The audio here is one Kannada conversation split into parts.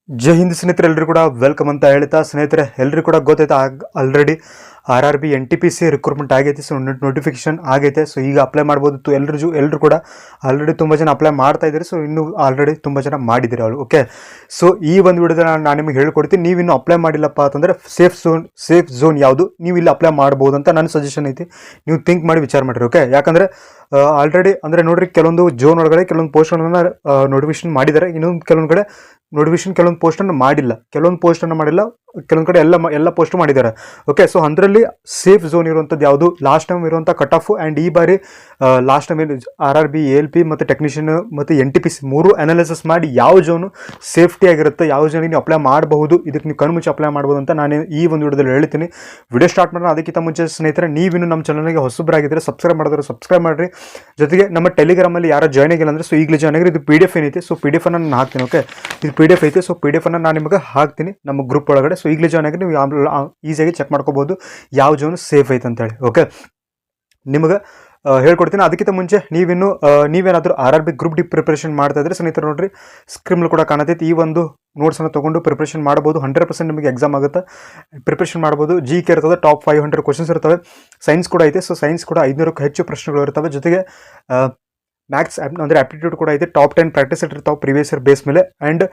ಜೈ ಹಿಂದ್ ಸ್ನೇಹಿತರೆ, ಎಲ್ಲರೂ ಕೂಡ ವೆಲ್ಕಮ್ ಅಂತ ಹೇಳ್ತಾ ಸ್ನೇಹಿತರೆ ಎಲ್ಲರೂ ಕೂಡ ಗೊತ್ತೈತೆ ಆಲ್ರೆಡಿ RRB NTPC ರಿಕ್ರೂಟ್ಮೆಂಟ್ ಆಗೈತೆ. ಸೊ ನೋಟಿಫಿಕೇಶನ್ ಆಗೈತೆ. ಸೊ ಈಗ ಅಪ್ಲೈ ಮಾಡ್ಬೋದು. ಎಲ್ಲರೂ ಕೂಡ ಆಲ್ರೆಡಿ ತುಂಬ ಜನ ಅಪ್ಲೈ ಮಾಡ್ತಾ ಇದ್ದಾರೆ. ಸೊ ಇನ್ನೂ ಆಲ್ರೆಡಿ ತುಂಬ ಜನ ಮಾಡಿದ್ದೀರಿ ಅವರು. ಓಕೆ, ಸೊ ಈ ಒಂದು ವಿಡಿಯೋದಲ್ಲಿ ನಾನು ನಿಮಗೆ ಹೇಳ್ಕೊಡ್ತೀನಿ. ನೀವು ಇನ್ನೂ ಅಪ್ಲೈ ಮಾಡಿಲ್ಲಪ್ಪ ಅಂತಂದರೆ ಸೇಫ್ ಝೋನ್ ಯಾವುದು ನೀವು ಇಲ್ಲಿ ಅಪ್ಲೈ ಮಾಡ್ಬೋದು ಅಂತ ನನ್ನ ಸಜೆಷನ್ ಐತಿ. ನೀವು ಥಿಂಕ್ ಮಾಡಿ ವಿಚಾರ ಮಾಡಿರಿ. ಓಕೆ, ಯಾಕಂದರೆ ಆಲ್ರೆಡಿ ಅಂದರೆ ನೋಡಿರಿ, ಕೆಲವೊಂದು ಝೋನ್ ಒಳಗಡೆ ಕೆಲವೊಂದು ಪೋಸ್ಟ್ಗಳನ್ನು ನೋಟಿಫಿಕೇಶನ್ ಮಾಡಿದ್ದಾರೆ. ಇನ್ನೊಂದು ಕೆಲವೊಂದು ಕಡೆ ನೋಟಿಫಿಕೇಶನ್ ಕೆಲವೊಂದು ಪೋಸ್ಟನ್ನು ಮಾಡಿಲ್ಲ, ಕೆಲವೊಂದು ಕೆಲವೊಂದು ಕಡೆ ಎಲ್ಲ ಪೋಸ್ಟ್ ಮಾಡಿದ್ದಾರೆ. ಓಕೆ, ಸೊ ಅದರಲ್ಲಿ ಸೇಫ್ ಝೋನ್ ಇರುವಂಥದ್ದು ಯಾವುದು, ಲಾಸ್ಟ್ ಟೈಮ್ ಇರುವಂಥ ಕಟ್ ಆಫ್ ಆ್ಯಂಡ್ ಈ ಬಾರಿ ಲಾಸ್ಟ್ ಟೈಮ್ RRB ALP ಮತ್ತು ಟೆಕ್ನಿಷಿಯನ್ ಮತ್ತು NTPC ಮೂರು ಅನಾಲಿಸಿಸ್ ಮಾಡಿ ಯಾವ ಝೋನು ಸೇಫ್ಟಿ ಆಗಿರುತ್ತೆ, ಯಾವ ಝೋನಿಗೆ ನೀವು ಅಪ್ಲೈ ಮಾಡಬಹುದು, ಇದಕ್ಕೆ ನೀವು ಕಣ್ಮುಚ್ಚಿ ಅಪ್ಲೈ ಮಾಡ್ಬೋದು ಅಂತ ನಾನು ಈ ಒಂದು ವಿಡಿಯೋದಲ್ಲಿ ಹೇಳ್ತೀನಿ. ವಿಡಿಯೋ ಸ್ಟಾರ್ಟ್ ಮಾಡೋಣ. ಅದಕ್ಕಿಂತ ಮುಂಚೆ ಸ್ನೇಹಿತರೆ, ನೀವಿನ್ನು ನಮ್ಮ ಚಾನಲ್ಗೆ ಹೊಸಬರಾಗಿದ್ದರೆ ಸಬ್ಸ್ಕ್ರೈಬ್ ಮಾಡಿದ್ರೆ ಸಬ್ಸ್ಕ್ರೈಬ್ ಮಾಡಿರಿ. ಜೊತೆಗೆ ನಮ್ಮ ಟೆಲಿಗ್ರಾಮಲ್ಲಿ ಯಾರು ಜಾಯ್ನ್ ಆಗಿಲ್ಲ ಅಂದರೆ ಸೊ ಈಗಲೇ ಜಾಯ್ನ್ ಆಗಿರಿ. ಇದು PDF ಏನೈತೆ, ಸೊ PDF ಅನ್ನು ನಾನು ಹಾಕ್ತೀನಿ. ಓಕೆ, ಇದು PDF ಐತೆ. ಸೊ PDF ಅನ್ನು ನಾನು ನಿಮಗೆ ಹಾಕ್ತೀನಿ ನಮ್ಮ ಗ್ರೂಪ್ ಒಳಗಡೆ. ಸೊ ಈಗಲೇ ಜಾಯ್ನ್ ಆಗಿ ನೀವು ಈಸಿಯಾಗಿ ಚೆಕ್ ಮಾಡ್ಕೋಬೋದು ಯಾವ ಝೋನ್ ಸೇಫ್ ಐತೆ ಅಂತೇಳಿ. ಓಕೆ, ನಿಮಗೆ ಹೇಳ್ಕೊಡ್ತೀನಿ. ಅದಕ್ಕಿಂತ ಮುಂಚೆ ನೀವೇನಾದರೂ RRB ಗ್ರೂಪ್ ಡಿ ಪ್ರಿಪ್ರೇಷನ್ ಮಾಡ್ತಾ ಇದ್ರೆ ಸ್ನೇಹಿತರು ನೋಡ್ರಿ, ಸ್ಕ್ರೀನ್ ಕೂಡ ಕಾಣತೈತಿ. ಈ ಒಂದು ನೋಟ್ಸನ್ನು ತೊಗೊಂಡು ಪ್ರಿಪ್ರೇಷನ್ ಮಾಡ್ಬೋದು. 100% ನಿಮಗೆ ಎಕ್ಸಾಮ್ ಆಗುತ್ತೆ, ಪ್ರಿಪ್ರೇಷನ್ ಮಾಡ್ಬೋದು. GK ಇರ್ತದೆ, ಟಾಪ್ 500 ಕ್ವಶನ್ಸ್ ಇರ್ತವೆ. ಸೈನ್ಸ್ ಕೂಡ ಐತೆ. ಸೊ ಸೈನ್ಸ್ ಕೂಡ 500ಕ್ಕೂ ಹೆಚ್ಚು ಪ್ರಶ್ನೆಗಳು ಇರ್ತವೆ. ಜೊತೆಗೆ ಮ್ಯಾಥ್ಸ್ ಅಂದರೆ ಆಪ್ಟಿಟ್ಯೂಡ್ ಕೂಡ ಐತೆ. ಟಾಪ್ 10 ಪ್ರಾಕ್ಟೀಸ್ ಇರ್ತಾವೆ ಪ್ರೀವಿಯಸ್ ಇಯರ್ ಬೇಸ್ ಮೇಲೆ. ಆ್ಯಂಡ್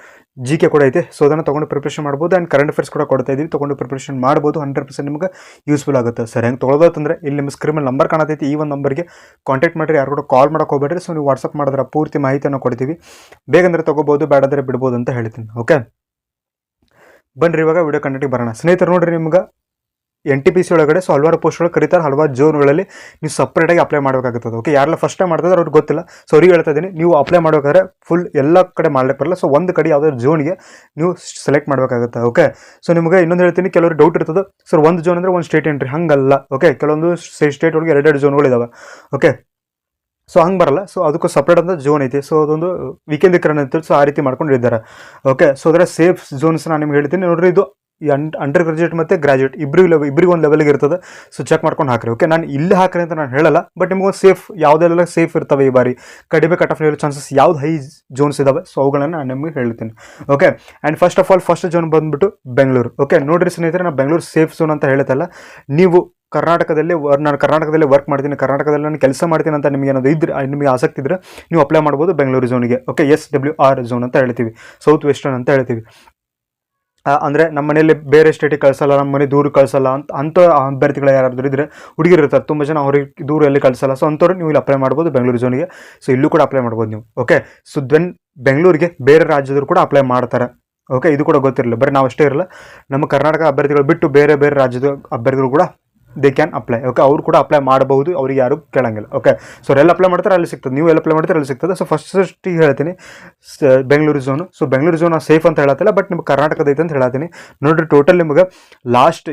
GK ಕೂಡ ಐತೆ. ಸೊ ಅದನ್ನು ತೊಗೊಂಡು ಪ್ರಿಪ್ರೇಷನ್ ಮಾಡ್ಬೋದು. ಆ್ಯಂಡ್ ಕರೆಂಟ್ ಅಫೇರ್ಸ್ ಕೂಡ ಕೊಡ್ತಾ ಇದ್ದೀವಿ, ತೊಗೊಂಡು ಪ್ರಿಪ್ರೇಷನ್ ಮಾಡ್ಬೋದು. 100% ನಿಮಗೆ ಯೂಸ್ಫುಲ್ ಆಗುತ್ತೆ. ಸರ್, ಹೆಂಗೆ ತೊಗೊಳೋದಂತಂದರೆ ಇಲ್ಲಿ ನಿಮ್ಮ ಸ್ಕ್ರೀನಲ್ಲಿ ನಂಬರ್ ಕಾಣತೈತಿ. ಈ ಒಂದು ನಂಬರ್ಗೆ ಕಾಂಟ್ಯಾಕ್ಟ್ ಮಾಡಿರಿ. ಯಾರು ಕೂಡ ಕಾಲ್ ಮಾಡೋಕೆ ಹೋಗ್ಬೇಡ್ರಿ. ಸೊ ನೀವು ವಾಟ್ಸಪ್ ಮಾಡಿದ್ರೆ ಪೂರ್ತಿ ಮಾಹಿತಿಯನ್ನು ಕೊಡ್ತೀವಿ. ಬೇಗಂದರೆ ತೊಗೋಬೋದು, ಬೇಡಂದರೆ ಬಿಡ್ಬೋದು ಅಂತ ಹೇಳ್ತೀನಿ. ಓಕೆ, ಬನ್ನಿರಿ ಇವಾಗ ವಿಡಿಯೋ ಕಂಟೆಂಟಿಗೆ ಬರೋಣ. ಸ್ನೇಹಿತರು ನೋಡಿರಿ, ನಿಮ್ಗೆ NTPC ಒಳಗಡೆ ಸೊ ಹಲವಾರು ಪೋಸ್ಟ್ಗಳು ಕರೀತಾರೆ. ಹಲವಾರು ಝೋನ್ಗಳಲ್ಲಿ ನೀವು ಸಪ್ರೇಟಾಗಿ ಅಪ್ಲೈ ಮಾಡಬೇಕಾಗುತ್ತದೆ. ಓಕೆ, ಯಾರೆಲ್ಲ ಫಸ್ಟ್ ಟೈಮ್ ಮಾಡ್ತಿದ್ರೆ ಅವ್ರಿಗೆ ಗೊತ್ತಿಲ್ಲ. ಸೊ ಅವ್ರಿಗೆ ಹೇಳ್ತಾ ಇದ್ದೀನಿ, ನೀವು ಅಪ್ಲೈ ಮಾಡಬೇಕಾದ್ರೆ ಫುಲ್ ಎಲ್ಲ ಕಡೆ ಮಾಡ್ಲಿಕ್ಕೆ ಬರಲ್ಲ. ಸೊ ಒಂದು ಕಡೆ ಯಾವುದಾದ್ರು ಝೋನ್ಗೆ ನೀವು ಸೆಲೆಕ್ಟ್ ಮಾಡಬೇಕಾಗುತ್ತೆ. ಓಕೆ, ಸೊ ನಿಮಗೆ ಇನ್ನೊಂದು ಹೇಳ್ತೀನಿ, ಕೆಲವರು ಡೌಟ್ ಇರ್ತದೆ, ಸರ್ ಒಂದು ಝೋನ್ ಅಂದರೆ ಒಂದು ಸ್ಟೇಟ್ ಎಂಟ್ರಿ, ಹಂಗಲ್ಲ. ಓಕೆ, ಕೆಲವೊಂದು ಸ್ಟೇಟ್ ಒಳಗೆ 2 ಝೋನ್ಗಳು ಇದಾವೆ. ಓಕೆ, ಸೊ ಹಂಗೆ ಬರಲ್ಲ. ಸೊ ಅದಕ್ಕೂ ಸಪ್ರೇಟ್ ಅಂತ ಝೋನ್ ಐತಿ. ಸೊ ಅದೊಂದು ವಿಕೇಂದ್ರೀಕರಣ ಅಂತ ಸೊ ಆ ರೀತಿ ಮಾಡ್ಕೊಂಡಿದ್ದಾರೆ. ಓಕೆ, ಸೊ ಅದರ ಸೇಫ್ ಝೋನ್ಸ್ ನಾನು ನಿಮ್ಗೆ ಹೇಳ್ತೀನಿ. ನೋಡ್ರಿ, ಇದು ಅಂಡರ್ ಗ್ರಾಜುಯೇಟ್ ಮತ್ತು ಗ್ರಾಜುಯೇಟ್ ಇಬ್ಬರಿಗೂ ಒಂದು ಲೆವೆಲ್ಗೆ ಇರ್ತದೆ. ಸೊ ಚೆಕ್ ಮಾಡ್ಕೊಂಡು ಹಾಕ್ರಿ. ಓಕೆ, ನಾನು ಇಲ್ಲಿ ಹಾಕ್ರಿ ಅಂತ ನಾನು ಹೇಳಲ್ಲ, ಬಟ್ ನಿಮಗೊಂದು ಸೇಫ್ ಯಾವುದೆಲ್ಲ ಸೇಫ್ ಇರ್ತವೆ ಈ ಬಾರಿ ಕಡಿಮೆ ಕಟ್ ಆಫ್ ಇರೋ ಚಾನ್ಸಸ್ ಯಾವ್ದು ಹೈ ಝೋನ್ಸ್ ಇದಾವೆ, ಸೊ ಅವುಗಳನ್ನು ನಾನು ನಿಮಗೆ ಹೇಳ್ತೀನಿ. Okay, and first of all first zone ಬಂದುಬಿಟ್ಟು ಬೆಂಗಳೂರು. ಓಕೆ, ನೋಡ್ರಿ ಸ್ನೇಹಿತರೆ, ನಾನು ಬೆಂಗಳೂರು ಸೇಫ್ ಝೋನ್ ಅಂತ ಹೇಳ್ತಲ್ಲ. ನೀವು ನಾನು ಕರ್ನಾಟಕದಲ್ಲಿ ವರ್ಕ್ ಮಾಡ್ತೀನಿ, ಕರ್ನಾಟಕದಲ್ಲಿ ನಾನು ಕೆಲಸ ಮಾಡ್ತೀನಿ ಅಂತ ನಿಮಗೆ ಏನಾದರೂ ನಿಮಗೆ ಆಸಕ್ತಿ ಇದ್ದರೆ ನೀವು ಅಪ್ಲೈ ಮಾಡ್ಬೋದು ಬೆಂಗಳೂರು ಝೋನಿಗೆ. ಓಕೆ, SWR ಝೋನ್ ಅಂತ ಹೇಳ್ತೀವಿ, ಸೌತ್ ವೆಸ್ಟರ್ನ್ ಅಂತ ಹೇಳ್ತೀವಿ. ಅಂದರೆ ನಮ್ಮ ಮನೆಯಲ್ಲಿ ಬೇರೆ ಸ್ಟೇಟಿಗೆ ಕಳಿಸಲ್ಲ, ನಮ್ಮ ಮನೆ ದೂರ ಕಳಿಸಲ್ಲ ಅಂತ ಅಭ್ಯರ್ಥಿಗಳು ಯಾರಾದರೂ ಇದ್ದರೆ, ಹುಡುಗಿರು ಇರ್ತಾರೆ ತುಂಬ ಜನ, ಅವ್ರಿಗೆ ದೂರ ಎಲ್ಲಿ ಕಳಿಸಲ್ಲ. ಸೊ ಅಂಥವ್ರು ನೀವು ಇಲ್ಲಿ ಅಪ್ಲೈ ಮಾಡ್ಬೋದು ಬೆಂಗಳೂರು ಝೋನಿಗೆ. ಸೊ ಇಲ್ಲೂ ಕೂಡ ಅಪ್ಲೈ ಮಾಡ್ಬೋದು ನೀವು. ಓಕೆ, ಸೊ ಬೆಂಗಳೂರಿಗೆ ಬೇರೆ ರಾಜ್ಯದವರು ಕೂಡ ಅಪ್ಲೈ ಮಾಡ್ತಾರೆ. ಓಕೆ, ಇದು ಕೂಡ ಗೊತ್ತಿರಲಿಲ್ಲ, ಬರೀ ನಾವು ಅಷ್ಟೇ ಇರಲ್ಲ, ನಮ್ಮ ಕರ್ನಾಟಕ ಅಭ್ಯರ್ಥಿಗಳು ಬಿಟ್ಟು ಬೇರೆ ರಾಜ್ಯದ ಅಭ್ಯರ್ಥಿಗಳು ಕೂಡ ದೇ ಕ್ಯಾನ್ ಅಪ್ಲೈ. ಓಕೆ, ಅವರು ಕೂಡ ಅಪ್ಲೈ ಮಾಡಬಹುದು, ಅವ್ರಿಗೆ ಯಾರು ಕೇಳಂಗಿಲ್ಲ. ಓಕೆ, ಸೊ ಎಲ್ಲ ಅಪ್ಲೈ ಮಾಡ್ತಾರೆ ಅಲ್ಲಿ ಸಿಗ್ತದೆ, ನೀವು ಎಲ್ಲ ಅಪ್ಲೈ ಮಾಡ್ತಾರೆ ಅಲ್ಲಿ ಸಿಗ್ತದೆ. ಸೊ ಫಸ್ಟಿಗೆ ಹೇಳ್ತೀನಿ Bengaluru zone. So Bengaluru zone safe ಅಂತ ಹೇಳತ್ತಿಲ್ಲ, ಬಟ್ ನಿಮ್ಗೆ ಕರ್ನಾಟಕದ ಐತೆ ಅಂತ ಹೇಳ್ತೀನಿ. ನೋಡಿರಿ, ಟೋಟಲ್ ನಿಮಗೆ ಲಾಸ್ಟ್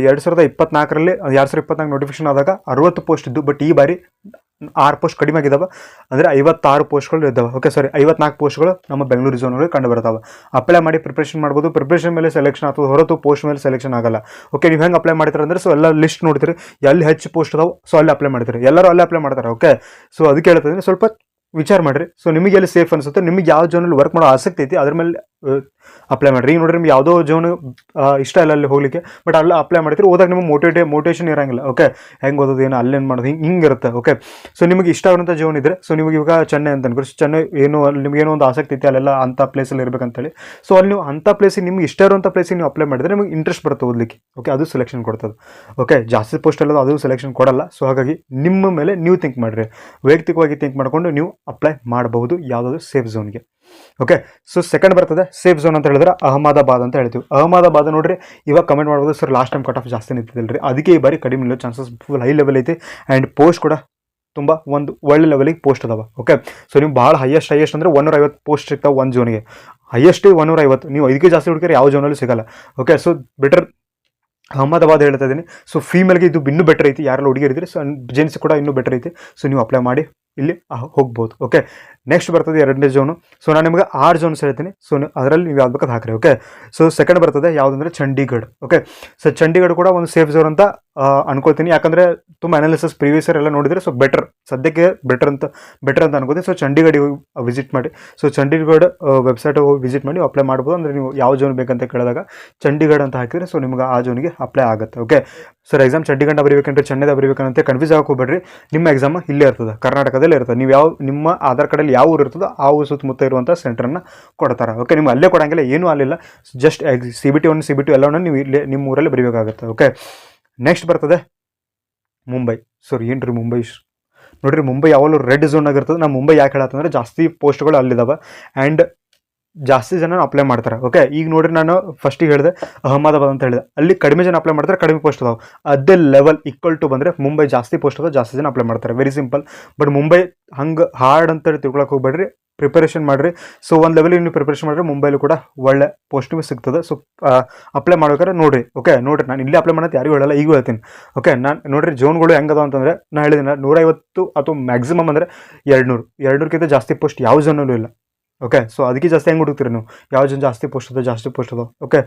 2024ರಲ್ಲಿ 2024 ನೋಟಿಫಿಕೇಶನ್ ಆದಾಗ 60 ಪೋಸ್ಟ್ ಇದ್ದು, ಬಟ್ ಈ ಬಾರಿ 6 ಪೋಸ್ಟ್ ಕಡಿಮೆ ಆಗಿದ್ದಾವೆ. ಅಂದರೆ 56 ಪೋಸ್ಟ್ಗಳು ಇದ್ದಾವೆ. ಓಕೆ, ಸಾರಿ 54 ಪೋಸ್ಟ್ಗಳು ನಮ್ಮ ಬೆಂಗಳೂರು ಝೋನ್ಗಳು ಕಂಡು ಬರ್ತಾವೆ. ಅಪ್ಲೈ ಮಾಡಿ ಪ್ರಿಪ್ರೇಷನ್ ಮಾಡ್ಬೋದು. ಪ್ರಿಪ್ರೇಷನ್ ಮೇಲೆ ಸೆಲೆಕ್ಷನ್ ಆಗ್ತದೆ, ಹೊರತು ಪೋಸ್ಟ್ ಮೇಲೆ ಸೆಲೆಕ್ಷನ್ ಆಗಲ್ಲ. ಓಕೆ, ನೀವು ಹೆಂಗೆ ಅಪ್ಲೈ ಮಾಡ್ತಾರೆ ಅಂದರೆ, ಸೊ ಎಲ್ಲ ಲಿಸ್ಟ್ ನೋಡ್ತೀರಿ, ಎಲ್ಲಿ ಹೆಚ್ಚು ಪೋಸ್ಟ್ ಅದಾವೆ, ಸೊ ಅಲ್ಲಿ ಅಪ್ಲೈ ಮಾಡ್ತೀರಿ. ಎಲ್ಲರೂ ಅಲ್ಲೇ ಅಪ್ಲೈ ಮಾಡ್ತಾರೆ. ಓಕೆ, ಸೊ ಅದಕ್ಕೆ ಹೇಳ್ತಿದ್ದೀನಿ, ಸ್ವಲ್ಪ ವಿಚಾರ ಮಾಡಿರಿ. ಸೊ ನಿಮಗೆ ಎಲ್ಲಿ ಸೇಫ್ ಅನಿಸುತ್ತೆ, ನಿಮಗೆ ಯಾವ ಝೋನಲ್ಲಿ ವರ್ಕ್ ಮಾಡೋ ಆಸಕ್ತಿ ಐತಿ ಅದ್ರ ಮೇಲೆ ಅಪ್ಲೈ ಮಾಡಿರಿ. ಈಗ ನೋಡಿರಿ, ನಿಮ್ಗೆ ಯಾವುದೋ ಝೋನ್ ಇಷ್ಟ ಇಲ್ಲ ಅಲ್ಲಿ ಹೋಗ್ಲಿಕ್ಕೆ, ಬಟ್ ಅಲ್ಲಿ ಅಪ್ಲೈ ಮಾಡ್ತೀರಿ. ಹೋದಾಗ ನಿಮಗೆ ಮೋಟಿವೇಶನ್ ಇರೋಂಗಿಲ್ಲ. ಓಕೆ, ಹೆಂಗೆ ಓದೋದು, ಏನು ಅಲ್ಲೇನು ಮಾಡೋದು, ಹಿಂಗಿರುತ್ತೆ. ಓಕೆ, ಸೊ ನಿಮಗೆ ಇಷ್ಟ ಆಗುವಂಥ ಝೋನ್ ಇದ್ದರೆ, ಸೊ ನಿಮಗೆ ಇವಾಗ ಚೆನ್ನೈ ಅಂತ ಅನ್ಕೊಡಿ, ಚೆನ್ನೈ ನಿಮಗೇನೋ ಒಂದು ಆಸಕ್ತಿ ಐತಿ ಅಲ್ಲೆಲ್ಲ ಅಂಥ ಪ್ಲೇಸಲ್ಲಿ ಇರಬೇಕಂತೇಳಿ. ಸೊ ಅಲ್ಲಿ ನೀವು ಅಂಥ ಪ್ಲೇಸಿಗೆ, ನಿಮ್ಗೆ ಇಷ್ಟ ಇರುವಂಥ ಪ್ಲೇಸಿಗೆ ನೀವು ಅಪ್ಲೈ ಮಾಡಿದರೆ ನಿಮಗೆ ಇಂಟ್ರೆಸ್ಟ್ ಬರುತ್ತೆ ಓದಲಿಕ್ಕೆ. ಓಕೆ, ಅದು ಸೆಲೆಕ್ಷನ್ ಕೊಡ್ತದೆ. ಓಕೆ, ಜಾಸ್ತಿ ಪೋಸ್ಟ್ ಅಲ್ಲದು ಅದು ಸೆಲೆಕ್ಷನ್ ಕೊಡಲ್ಲ. ಸೊ ಹಾಗಾಗಿ ನಿಮ್ಮ ಮೇಲೆ ನೀವು ಥಿಂಕ್ ಮಾಡಿರಿ, ವೈಯಕ್ತಿಕವಾಗಿ ಥಿಂಕ್ ಮಾಡಿಕೊಂಡು ನೀವು ಅಪ್ಲೈ ಮಾಡಬಹುದು ಯಾವುದಾದ್ರು ಸೇಫ್ ಝೋನ್ಗೆ. ಓಕೆ, ಸೊ ಸೆಕೆಂಡ್ ಬರ್ತದೆ ಸೇಫ್ ಝೋನ್ ಅಂತ ಹೇಳಿದ್ರೆ ಅಹಮದಾಬಾದ್ ಅಂತ ಹೇಳ್ತೀವಿ. ಅಹಮದಾಬಾದ್ ನೋಡ್ರಿ, ಇವಾಗ ಕಮೆಂಟ್ ಮಾಡ್ಬೋದು, sir last time cut off ಜಾಸ್ತಿ ನಿಂತಿದ್ದಿಲ್ಲ ರೀ, ಅದಕ್ಕೆ ಈ ಬಾರಿ ಕಡಿಮೆ ಇಲ್ಲೋ ಚಾನ್ಸಸ್ ಫುಲ್ ಹೈ ಲೆವೆಲ್ ಐತಿ. ಆ್ಯಂಡ್ ಪೋಸ್ಟ್ ಕೂಡ ತುಂಬ ಒಂದು ಒಳ್ಳೆ ಲೆವೆಲಿಗೆ ಪೋಸ್ಟ್ ಅದಾವೆ. ಓಕೆ, ಸೊ ನೀವು ಭಾಳ ಹೈಯೆಸ್ಟ್ ಅಂದರೆ 150 ಪೋಸ್ಟ್ ಸಿಗ್ತಾವೆ ಒಂದು ಝೋನಿಗೆ. ಹೈಯೆಸ್ಟ್ 150. ನೀವು ಇದಕ್ಕೆ ಜಾಸ್ತಿ ಹುಡುಕಿದ್ರೆ ಯಾವ ಝೋನಲ್ಲೂ ಸಿಗಲ್ಲ. ಓಕೆ, ಸೊ ಬೆಟರ್ ಅಹಮದಾಬಾದ್ ಹೇಳ್ತಾ ಇದ್ದೀನಿ. ಸೊ ಫೀಮೇಲ್ಗೆ ಇದು ಇನ್ನೂ ಬೆಟರ್ ಐತಿ, ಯಾರೆಲ್ಲ ಹುಡುಗಿರಿದ್ರಿ. ಸೊ ಜೆಂಟ್ಸ್ ಕೂಡ ಇನ್ನೂ ಬೆಟರ್ ಐತಿ. ಸೊ ನೀವು ಅಪ್ಲೈ ಮಾಡಿ ಇಲ್ಲಿ ಹೋಗ್ಬೋದು. ಓಕೆ, ನೆಕ್ಸ್ಟ್ ಬರ್ತದೆ ಎರಡನೇ ಝೋನು. ಸೊ ನಾನು ನಿಮಗೆ 6 ಝೋನ್ಸ್ ಹೇಳ್ತೀನಿ. ಸೊ ಅದರಲ್ಲಿ ನೀವು ಯಾವ್ದು ಬೇಕಾದ್ರೆ ಹಾಕ್ರಿ. ಓಕೆ, ಸೊ ಸೆಕೆಂಡ್ ಬರ್ತದೆ ಯಾವುದಂದ್ರೆ ಚಂಡೀಗಢ. ಓಕೆ, ಸೊ ಚಂಡೀಗಢ ಕೂಡ ಒಂದು ಸೇಫ್ ಝೋನ್ ಅಂತ ಅನ್ಕೋತೀನಿ, ಯಾಕಂದರೆ ತುಂಬ ಅನಾಲಿಸಿಸ್ ಪ್ರೀವಿಯಸ್ ಇಯರ್ ಎಲ್ಲ ನೋಡಿದರೆ ಸೊ ಸದ್ಯಕ್ಕೆ ಬೆಟರ್ ಅಂತ ಅನ್ಕೋತೀನಿ. ಸೊ ಚಂಡೀಗಢಿಗೆ ವಿಸಿಟ್ ಮಾಡಿ. ಸೊ ಚಂಡೀಗಢ ವೆಬ್ಸೈಟ್ ಹೋಗಿ ವಿಸಿಟ್ ಮಾಡಿ ಅಪ್ಲೈ ಮಾಡ್ಬೋದು. ಅಂದರೆ ನೀವು ಯಾವ ಝೋನ್ ಬೇಕಂತ ಕೇಳಿದಾಗ ಚಂಡೀಗಢ ಅಂತ ಹಾಕಿದರೆ ಸೊ ನಿಮ್ಗೆ ಆ ಝೋನಿಗೆ ಅಪ್ಲೈ ಆಗುತ್ತೆ. ಓಕೆ, ಸರ್ ಎಕ್ಸಾಮ್ ಚಂಡೀಗಢ ಬರೀಬೇಕಂದ್ರೆ ಚೆನ್ನೈದ ಬರೀಬೇಕಂತ ಕನ್ಫ್ಯೂಸ್ ಆಗಕ್ಕೆ ಹೋಗ್ಬೇಡ್ರಿ. ನಿಮ್ಮ ಎಕ್ಸಾಮ್ ಇಲ್ಲೇ ಇರ್ತದೆ, ಕರ್ನಾಟಕದಲ್ಲೇ ಇರ್ತದೆ. ನೀವು ನಿಮ್ಮ ಆಧಾರ್ ಕಾರ್ಡಲ್ಲಿ ಯಾವ ಊರು ಇರ್ತದೋ ಆ ಊರು ಸುತ್ತಮುತ್ತ ಇರುವಂಥ ಸೆಂಟರನ್ನು ಕೊಡ್ತಾರೆ. ಓಕೆ, ನಿಮ್ಗೆ ಅಲ್ಲೇ ಕೊಡೋಂಗಿಲ್ಲ, ಏನೂ ಅಲ್ಲಿಲ್ಲ. ಜಸ್ಟ್ CBT 1 CBT 2 ಎಲ್ಲವನ್ನ ನೀವು ಇಲ್ಲೇ ನಿಮ್ಮ ಊರಲ್ಲಿ ಬರೀಬೇಕಾಗುತ್ತೆ. ಓಕೆ, ನೆಕ್ಸ್ಟ್ ಬರ್ತದೆ ಮುಂಬೈ. ಸರ್ ಏನ್ರಿ ಮುಂಬೈ? ನೋಡಿರಿ, ಮುಂಬೈ ಯಾವಾಗಲೂ ರೆಡ್ ಝೋನಾಗ ಇರ್ತದೆ. ನಾನು ಮುಂಬೈ ಯಾಕೆ ಹೇಳತ್ತಂದ್ರೆ ಜಾಸ್ತಿ ಪೋಸ್ಟ್ಗಳು ಅಲ್ಲಿದ್ದಾವೆ ಆ್ಯಂಡ್ ಜಾಸ್ತಿ ಜನ ಅಪ್ಲೈ ಮಾಡ್ತಾರೆ. ಓಕೆ, ಈಗ ನೋಡ್ರಿ ನಾನು ಫಸ್ಟಿಗೆ ಹೇಳಿದೆ ಅಹಮದಾಬಾದ್ ಅಂತ ಹೇಳಿದೆ, ಅಲ್ಲಿ ಕಡಿಮೆ ಜನ ಅಪ್ಲೈ ಮಾಡ್ತಾರೆ, ಕಡಿಮೆ ಪೋಸ್ಟ್ ಅದಾವೆ. ಅದೇ ಲೆವೆಲ್ ಈಕ್ವಲ್ ಟು ಬಂದರೆ ಮುಂಬೈ ಜಾಸ್ತಿ ಪೋಸ್ಟ್ ಅದಾವೆ, ಜಾಸ್ತಿ ಜನ ಅಪ್ಲೈ ಮಾಡ್ತಾರೆ. Very simple. ಬಟ್ ಮುಂಬೈ ಹಂಗೆ ಹಾರ್ಡ್ ಅಂತೇಳಿ ತಿಳ್ಕೊಳಕ್ಕೆ ಹೋಗ್ಬೇಡ್ರಿ, ಪ್ರಿಪರೇಷನ್ ಮಾಡಿರಿ. ಸೊ ಒಂದು ಲೆವೆಲಿಗೆ ನೀವು ಪ್ರಿಪರೇಷನ್ ಮಾಡಿದ್ರೆ ಮುಂಬೈಲಿ ಕೂಡ ಒಳ್ಳೆ ಪೋಸ್ಟ್ ನಿಮಗೆ ಸಿಗ್ತದೆ. ಸೊ ಅಪ್ಲೈ ಮಾಡ್ಬೇಕಾದ್ರೆ ನೋಡಿರಿ. ಓಕೆ, ನೋಡಿರಿ, ನಾನು ಇಲ್ಲಿ ಅಪ್ಲೈ ಮಾಡೋದು ಯಾರಿಗೂ ಹೇಳಲ್ಲ, ಈಗೂ ಹೇಳ್ತೀನಿ. ಓಕೆ, ನಾನು ನೋಡಿರಿ ಝೋನ್ಗಳು ಹೆಂಗದ ಅಂತಂದರೆ ನಾನು ಹೇಳಿದ್ದೀನಿ 150 ಅಥವಾ ಮ್ಯಾಕ್ಸಿಮಮ್ ಅಂದರೆ 200ಕ್ಕಿಂತ ಜಾಸ್ತಿ ಪೋಸ್ಟ್ ಯಾವ ಝೋನಲ್ಲೂ ಇಲ್ಲ. ಓಕೆ, ಸೊ ಅದಕ್ಕೆ ಜಾಸ್ತಿ ಹೆಂಗೆ ಹುಡುಕ್ತೀರಿ ನೀವು, ಯಾವ ಜನ ಜಾಸ್ತಿ ಪೋಸ್ಟ್ ಅದ. ಓಕೆ,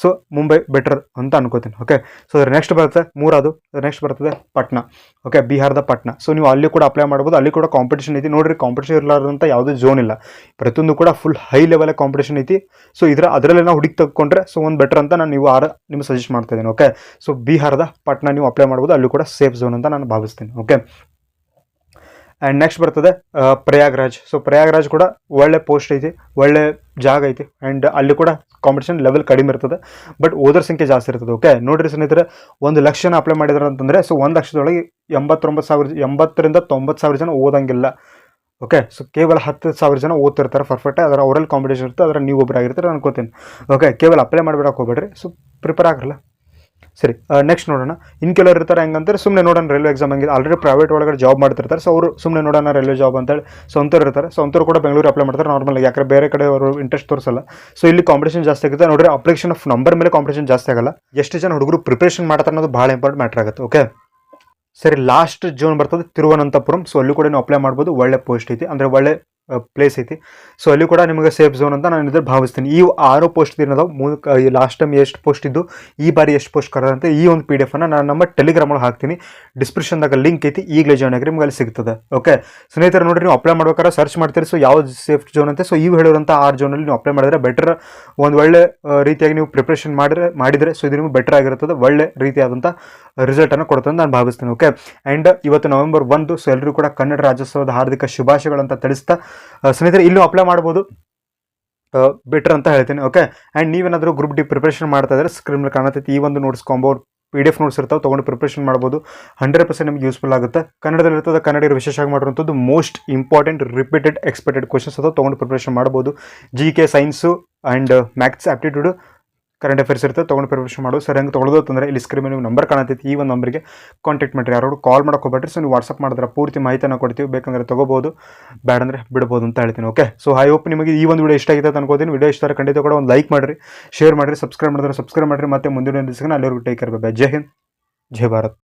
ಸೊ ಮುಂಬೈ ಬೆಟರ್ ಅಂತ ಅನ್ಕೋತೀನಿ. ಓಕೆ, ಸೊ ಅದ್ರ ನೆಕ್ಸ್ಟ್ ಬರುತ್ತೆ ನೆಕ್ಸ್ಟ್ ಬರ್ತದೆ ಪಟ್ನಾ. ಓಕೆ, ಬಿಹಾರದ ಪಟ್ನಾ. ಸೊ ನೀವು ಅಲ್ಲಿ ಕೂಡ ಅಪ್ಲೈ ಮಾಡ್ಬೋದು. ಅಲ್ಲಿ ಕೂಡ ಕಾಂಪಿಟೇಷನ್ ಐತಿ. ನೋಡಿರಿ, ಕಾಂಪಿಟೇಷನ್ ಇರಲಾರ್ದಂಥ ಯಾವುದೇ ಝೋನ್ ಇಲ್ಲ, ಪ್ರತಿಯೊಂದು ಕೂಡ ಫುಲ್ ಹೈ ಲೆವೆಲ್ ಕಾಂಪಿಟೇಷನ್ ಐತಿ. ಸೊ ಅದರಲ್ಲೇ ನಾವು ಹುಡುಕಿ ತಗೊಂಡ್ರೆ ಸೊ ಒಂದು ಬೆಟರ್ ಅಂತ ನಾನು ನಿಮ್ಗೆ ಸಜೆಸ್ಟ್ ಮಾಡ್ತಾ ಇದ್ದೀನಿ. ಓಕೆ, ಸೊ ಬಿಹಾರದ ಪಟ್ನಾ ನೀವು ಅಪ್ಲೈ ಮಾಡ್ಬೋದು. ಅಲ್ಲಿ ಕೂಡ ಸೇಫ್ ಝೋನ್ ಅಂತ ನಾನು ಭಾವಿಸ್ತೀನಿ. ಓಕೆ, ಆ್ಯಂಡ್ ನೆಕ್ಸ್ಟ್ ಬರ್ತದೆ ಪ್ರಯಾಗ್ರಾಜ್. ಸೊ ಪ್ರಯಾಗ್ರಾಜ್ ಕೂಡ ಒಳ್ಳೆ ಪೋಸ್ಟ್ ಐತಿ, ಒಳ್ಳೆ ಜಾಗ ಐತಿ ಆ್ಯಂಡ್ ಅಲ್ಲಿ ಕೂಡ ಕಾಂಪಿಟೇಷನ್ ಲೆವೆಲ್ ಕಡಿಮೆ ಇರ್ತದೆ, ಬಟ್ ಓದರ ಸಂಖ್ಯೆ ಜಾಸ್ತಿ ಇರ್ತದೆ. ಓಕೆ, ನೋಡಿರಿ ಸ್ನೇಹಿತರೆ, 1 ಲಕ್ಷ ಜನ ಅಪ್ಲೈ ಮಾಡಿದಾರೆ ಅಂತಂದರೆ ಸೊ 1 ಲಕ್ಷದೊಳಗೆ 80ರಿಂದ 90,000 ಜನ ಓದಂಗಿಲ್ಲ. ಓಕೆ, ಸೊ ಕೇವಲ 10,000 ಜನ ಓದ್ತಿರ್ತಾರೆ ಪರ್ಫೆಕ್ಟ್. ಅದರ ಅವರಲ್ಲಿ ಕಾಂಪಿಟೇಷನ್ ಇರುತ್ತೆ, ಅದರ ನೀವು ಒಬ್ಬರಾಗಿರ್ತಾರೆ ಅನ್ಕೋತೀನಿ. ಓಕೆ, ಕೇವಲ ಅಪ್ಲೈ ಮಾಡಿಬಿಡಕ್ಕೆ ಹೋಗ್ಬೇಡ್ರಿ, ಸೊ ಪ್ರಿಪೇರ್ ಆಗಿರಲ್ಲ. ಸರಿ, ನೆಕ್ಸ್ಟ್ ನೋಡೋಣ. ಇನ್ನು ಕೆಲವರು ಇರ್ತಾರೆ ಹೆಂಗಂತಾರೆ ಸುಮ್ಮನೆ ನೋಡೋಣ ರೈಲ್ವೆ ಎಕ್ಸಾಮ್ ಹಂಗೆ ಆಲ್ರೆಡಿ ಪ್ರೈವೇಟ್ ಒಳಗಡೆ ಜಾಬ್ ಮಾಡ್ತಿರ್ತಾರೆ. ಸೊ ಅವರು ಸುಮ್ಮನೆ ನೋಡೋಣ ರೈಲ್ವೆ ಜಾಬ್ ಅಂತೇಳಿ ಸ್ವಂತರು ಇರ್ತಾರೆ. ಸ್ವಂತರು ಕೂಡ ಬೆಂಗಳೂರು ಅಪ್ಲೈ ಮಾಡ್ತಾರೆ ನಾರ್ಮಲ್, ಯಾಕಂದರೆ ಬೇರೆ ಕಡೆ ಅವರು ಇಂಟ್ರೆಸ್ಟ್ ತೋರಿಸಲ್ಲ. ಸೊ ಇಲ್ಲಿ ಕಾಂಪಿಟೇಷನ್ ಜಾಸ್ತಿ ಆಗುತ್ತೆ. ನೋಡಿರಿ, ಅಪ್ಲಿಕೇಶನ್ ಆಫ್ ನಂಬರ್ ಮೇಲೆ ಕಾಂಪಿಟೇಷನ್ ಜಾಸ್ತಿ ಆಗಲ್ಲ, ಎಷ್ಟು ಜನ ಹುಡುಗರು ಪ್ರಿಪರೇಷನ್ ಮಾಡ್ತಾರೆ ಅನ್ನೋದು ಭಾಳ ಇಂಪಾರ್ಟೆಂಟ್ ಮ್ಯಾಟ್ರ್ ಆಗುತ್ತೆ. ಓಕೆ, ಸರಿ, ಲಾಸ್ಟ್ ಝೋನ್ ಬರ್ತದೆ ತಿರುವನಂತಪುರಂ. ಸೊ ಅಲ್ಲಿ ಕೂಡ ನೀವು ಅಪ್ಲೈ ಮಾಡ್ಬೋದು. ಒಳ್ಳೆ ಪೋಸ್ಟ್ ಐತಿ, ಅಂದರೆ ಒಳ್ಳೆ ಪ್ಲೇಸ್ ಐತಿ. ಸೊ ಅಲ್ಲಿ ಕೂಡ ನಿಮಗೆ ಸೇಫ್ ಝೋನ್ ಅಂತ ನಾನು ಇದ್ರ ಭಾವಿಸ್ತೀನಿ. ಈ 6 ಪೋಸ್ಟ್ ಏನದಾವೆ, ಲಾಸ್ಟ್ ಟೈಮ್ ಎಷ್ಟು ಪೋಸ್ಟ್ ಇದ್ದು, ಈ ಬಾರಿ ಎಷ್ಟು ಪೋಸ್ಟ್ ಕರೆದಂತೆ ಈ ಒಂದು PDF ಅನ್ನು ನಾನು ನಮ್ಮ ಟೆಲಿಗ್ರಾಮಲ್ಲಿ ಹಾಕ್ತೀನಿ. ಡಿಸ್ಕ್ರಿಪ್ಷನ್ದಾಗ ಲಿಂಕ್ ಐತಿ, ಈಗಲೇ ಜಾಯ್ನ್ ಆಗಿರಿ, ನಿಮ್ಗೆ ಅಲ್ಲಿ ಸಿಗ್ತದೆ. ಓಕೆ, ಸ್ನೇಹಿತರೆ ನೋಡಿರಿ, ನೀವು ಅಪ್ಲೈ ಮಾಡ್ಬೇಕಾದ್ರೆ ಸರ್ಚ್ ಮಾಡ್ತೀರಿ ಸೊ ಯಾವ ಸೇಫ್ ಝೋನ್ ಅಂತ. ಸೊ ಇವು ಹೇಳಿರೋಂಥ 6 ಝೋನಲ್ಲಿ ನೀವು ಅಪ್ಲೈ ಮಾಡಿದ್ರೆ ಬೆಟರ್, ಒಂದು ಒಳ್ಳೆ ರೀತಿಯಾಗಿ ನೀವು ಪ್ರಿಪ್ರೇಷನ್ ಮಾಡಿದರೆ ಸೊ ಇದು ನಿಮಗೆ ಬೆಟರ್ ಆಗಿರ್ತದೆ, ಒಳ್ಳೆ ರೀತಿಯಾದಂಥ ರಿಸಲ್ಟನ್ನು ಕೊಡ್ತದೆ ಅಂತ ನಾನು ಭಾವಿಸ್ತೀನಿ. ಓಕೆ, ಆ್ಯಂಡ್ ಇವತ್ತು November 1. ಸೊ ಎಲ್ಲರೂ ಕೂಡ ಕನ್ನಡ ರಾಜ್ಯೋತ್ಸವದ ಹಾರ್ದಿಕ ಶುಭಾಶಯಗಳಂತ ತಿಳಿಸ್ತಾ ಸ್ನೇಹಿತರೆ ಇಲ್ಲೂ ಅಪ್ಲೈ ಮಾಡ್ಬೋದು, ಬೆಟರ್ ಅಂತ ಹೇಳ್ತೀನಿ. ಓಕೆ, ಆ್ಯಂಡ್ ನೀವೇನಾದರೂ ಗ್ರೂಪ್ ಡಿ ಪ್ರಿಪ್ರೇಷನ್ ಮಾಡ್ತಾ ಇದ್ದಾರೆ ಸ್ಕ್ರೀನ್ ಕಾಣತೈತಿ, ಈ ಒಂದು ನೋಟ್ಸ್ ಕಾಂಬೋ PDF ನೋಟ್ಸ್ ಇರ್ತಾವೆ, ತೊಗೊಂಡು ಪ್ರಿಪ್ರೇಷನ್ ಮಾಡ್ಬೋದು. 100% ನಿಮ್ಗೆ ಯೂಸ್ಫುಲ್ ಆಗುತ್ತೆ. ಕನ್ನಡದಲ್ಲಿ ಇರ್ತದೆ, ಕನ್ನಡಿಗರು ವಿಶೇಷವಾಗಿ ಮಾಡಿರುವಂಥದ್ದು most important repeated expected questions ಅಥವಾ ತೊಗೊಂಡು ಪ್ರಿಪ್ರೇಷನ್ ಮಾಡ್ಬೋದು. GK, science and maths aptitude, current affairs ಇರುತ್ತೆ, ತೊಗೊಂಡು ಪ್ರಿಪ್ರೇಷನ್ ಮಾಡೋದು. ಸರಿ, ಹಂಗೆ ತೊಗೊಳ್ಳೋದು ಅಂತಂದರೆ ಇಲ್ಲಿ ಸ್ಕ್ರೀನ್ ನೀವು ನಂಬರ್ ಕಾಣತೈತಿ, ಈ ಒಂದು ನಂಬರ್ಗೆ ಕಾಂಟ್ಯಾಕ್ಟ್ ಮಾಡಿರಿ. ಯಾರು ಕಾಲ್ ಮಾಡೋಕೆ ಹೋಗ್ಬೇಡ್ರಿ. ಸೊ ನೀವು ವಾಟ್ಸಪ್ ಮಾಡಿದ್ರೆ ಪೂರ್ತಿ ಮಾಹಿತಿಯನ್ನು ಕೊಡ್ತೀವಿ, ಬೇಕಂದರೆ ತೊಗೋಬೋದು, ಬೇಡ ಅಂದರೆ ಬಿಡ್ಬೋದು ಅಂತ ಹೇಳ್ತೀನಿ. ಓಕೆ, ಸೊ ಐ ಹೋಪ್ ನಿಮಗೆ ಈ ಒಂದು ವಿಡಿಯೋ ಇಷ್ಟ ಆಗಿದೆ ಅಂತ ಅನ್ಕೋತೀನಿ. ವಿಡಿಯೋ ಇಷ್ಟ ಆದರೆ ಖಂಡಿತ ಕೂಡ ಒಂದು ಲೈಕ್ ಮಾಡಿರಿ, ಶೇರ್ ಮಾಡಿರಿ, ಸಬ್ಸ್ಕ್ರೈಬ್ ಮಾಡಿದ್ರೆ ಸಬ್ಸ್ಕ್ರೈಬ್ ಮಾಡಿರಿ. ಮತ್ತೆ ಮುಂದಿನ ದಿವಸ ಅಲ್ಲಿವರೆಗೂ take care. By. Jai Hind, Jai Bharat.